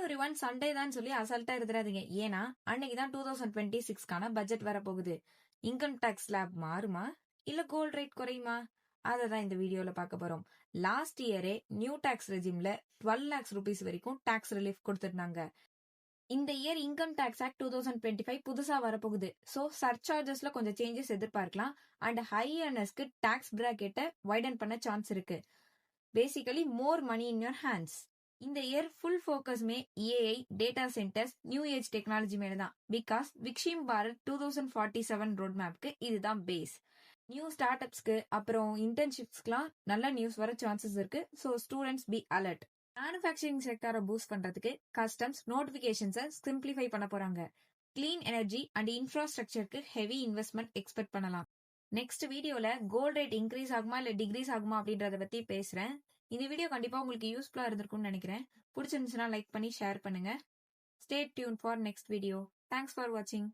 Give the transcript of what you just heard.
Everyone Sunday தான் சொல்லி அசால்ட்டா இருந்துறாதீங்க. ஏன்னா அன்னைக்கு தான் 2026க்கான பட்ஜெட் வரப்போகுது. இன்கம் டாக்ஸ் ஸ்லாப் மாறுமா இல்ல கோல்ட் ரேட் குறையுமா? அதை தான் இந்த வீடியோல பார்க்க போறோம். லாஸ்ட் இயரே நியூ டாக்ஸ் ரெஜிம்ல 12 lakhs rupees வரைக்கும் டாக்ஸ் ரிலீஃப் கொடுத்திருந்தாங்க. இந்த இயர் இன்கம் டாக்ஸ் ஆக்ட் 2025 புதுசா வரப்போகுது. ஸோ சர்சார்ஜஸ்ல கொஞ்சம் சேஞ்சஸ் எதிர்பார்க்கலாம். அண்ட் ஹை ஏர்னர்ஸ்க்கு டாக்ஸ் பிராக்கெட்டை வைடன் பண்ண சான்ஸ் இருக்கு. Basically more money in your hands. இந்த இயர் ஃபுல் ஃபோக்கஸ்மே AI, data centres, new age technology மேல தான். பிகாஸ் விக்ஷிம் பாரத் 2047 ரோட் மேப்க்கு இதுதான் பேஸ். நியூ ஸ்டார்ட் அப்ஸ்க்கு அப்புறம் இன்டர்ன்ஷிப்ஸ்க்குலாம் நல்ல நியூஸ் வர சான்சஸ் இருக்கு. So students be alert. Manufacturing செக்டரை பூஸ்ட் பண்றதுக்கு கஸ்டம்ஸ் நோட்டிபிகேஷன்ஸை சிம்பிளிஃபை பண்ண போறாங்க. கிளீன் எனர்ஜி அண்ட் இன்ஃப்ராஸ்ட்ரக்சருக்கு ஹெவி இன்வெஸ்ட்மெண்ட் எக்ஸ்பெக்ட் பண்ணலாம். நெக்ஸ்ட் வீடியோல கோல்ட் ரேட் இன்க்ரீஸ் ஆகுமா இல்ல டிக்ரீஸ் ஆகுமா அப்படின்றத பத்தி பேசுறேன். இந்த வீடியோ கண்டிப்பா உங்களுக்கு யூஸ்ஃபுல்லா இருந்திருக்கும்னு நினைக்கிறேன். பிடிச்சிருந்துச்சுன்னா லைக் பண்ணி ஷேர் பண்ணுங்க. Stay tune for next video. Thanks for வாட்சிங்.